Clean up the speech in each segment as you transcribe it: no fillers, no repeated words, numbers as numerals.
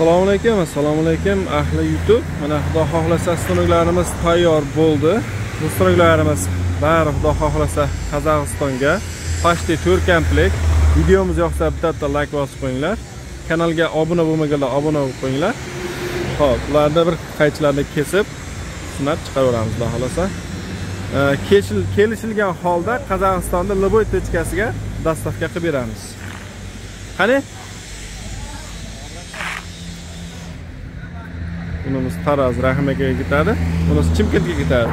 Assalomu alaykum ahli YouTube. Mana xudo xohlasa stollarimiz tayyor bo'ldi. Bu stollarimiz bari xudo xohlasa Qozog'istonga почти 4 komplekt. Videomiz yoqsa bitta like bosib qo'yinglar. Kanalga obuna bo'lmaganlar obuna bo'lib qo'yinglar. Xo'p, ularda bir qaychilarni kesib sinab chiqaraveramiz xudo xohlasa. Kelishilgan holda Qozog'istonda Liboy techkasiga dastavka qilib beramiz. Qani? Bunimiz Taraz Rahimakaga ketadi. Bunisi Chimkentga ketadi.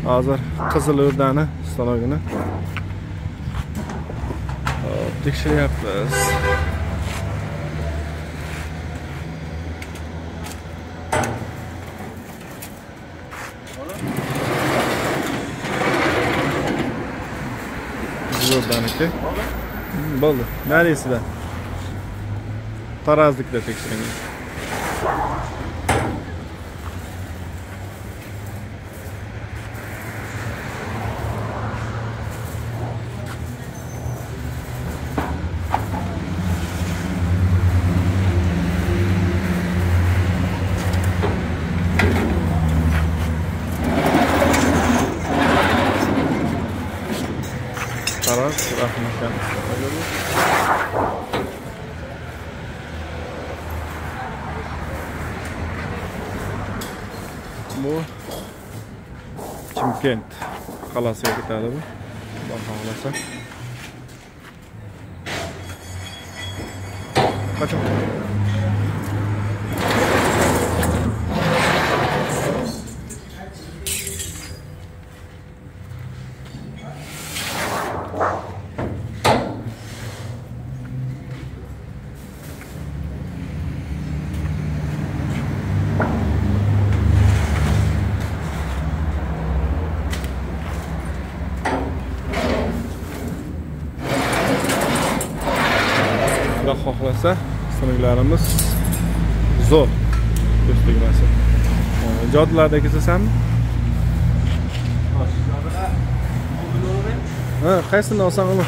Hozir Qizil O'rdani stologini tekshiryapmiz. O'rdaniki. Bo'ldi. Narisida? Tarazlikda tekshiringan. Taraz Rahimakaga. Bu Chimkent qalasiga ketadi bu. Xudo xohlasa. Qachon? Xudo xohlasa siniglarimiz zo'r. Ko'z tegmasin. Jodlarda kesasanmi? Ha, qaysini olsang ol.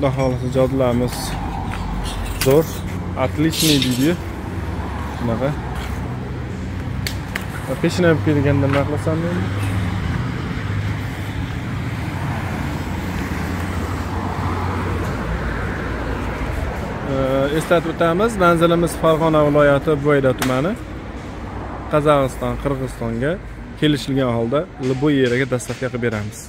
Xudo xohlasa jodlarimiz zo'r, отличный video. Bunaqa. Peshina olib kelganda nima qilasan endi? Eslatib o'tamiz, manzilimiz Farg'ona viloyati Bo'yda tumani. Qozog'iston, Qirg'izistonga kelishilgan holda Liboy yeriga dastavka qilib beramiz.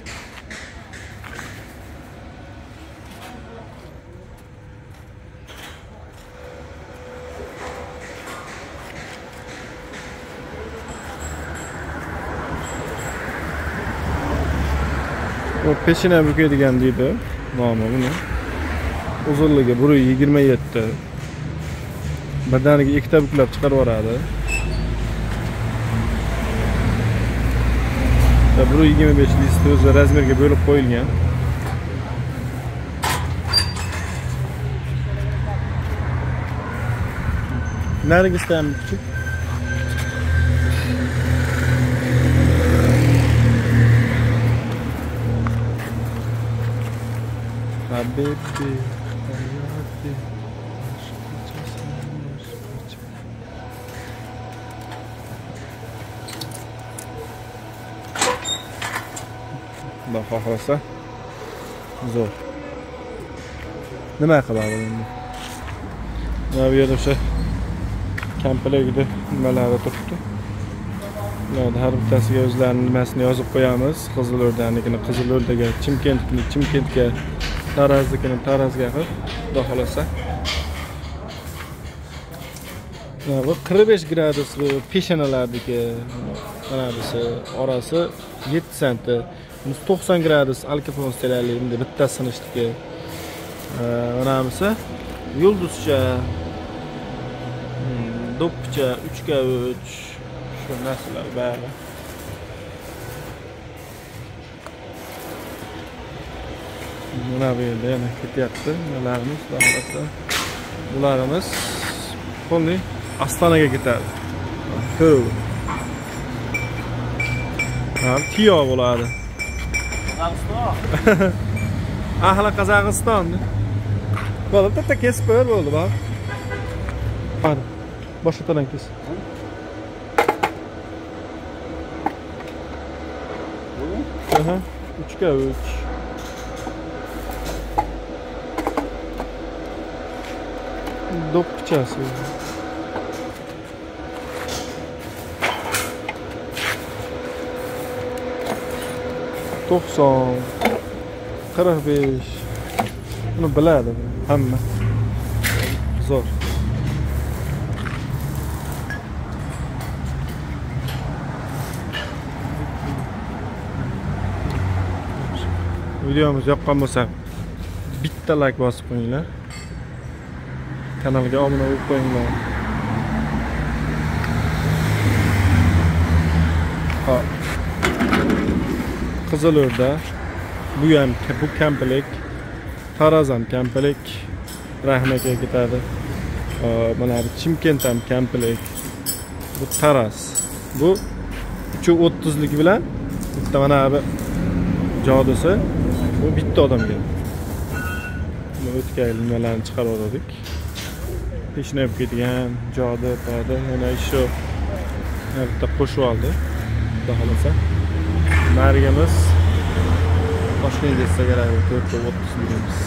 O peşine bükeydigan deydi nomi buni. Uzunligi 1.27. Birdaniga ikkita buklab chiqarib yuboradi. 1.25 listi o'z razmerga bo'lib qo'yilgan. Narigisi ham kichik. Habibi, hayati. Xudo xohlasa. Zo'r. Nima qiladi endi? Mana bu yerda o'sha komplektda nimalari turibdi. Ularni har bittasiga o'zlarining nimasini yozib qo'yamiz. Qizilo'rdanikini Qizilo'rdaga, Chimkentnikini Chimkentga, Taraznikini Tarazga qilib, Xudo xolasa. Bu 45 gradus peshanalardagi mana bunisi orasi 7 sm. 90 gradus alkofonsiyali bitta sinishdiki. Mana bunisi yulduzcha, do'ppicha, 3x3 shu narsalar bari. Mana bu yerda yana ketyapti. Nimalarimiz bo'lsa, bularimiz qo'lni Astonaga ketadi. Ko'p. Tiyo bo'ladi. Qozog'iston. Ahli Qozog'iston. Bo'ldi, bitta kesib qo'yar bo'ldi, bak. Hadi. Boshqa tarafdan kes. Aha, 3x3. Do'ppichasi. To'qson, 45. Buni biladi hamma. Zo'r. Videomiz yoqqan bo'lsa, bitta like bosib qo'yinglar. Kanalga obuna bo'lib qo'yinglar. Hop. Qizilo'rda bu ham bu komplekt, Taraz ham komplekt, Rahmatga ketadi. Mana bu Chimkent ham komplekt. Bu Taraz. Bu 330 lik bilan bitta mana bu jodusi bu bitta odamga. Buni o'tkay nimalarni chiqarib oldik. Peshnab ketgan jodu qoldi. Mana shu bitta qo'shib oldi. Xudo xolasa. Narigimiz Toshkentga kerak 430 ligimiz.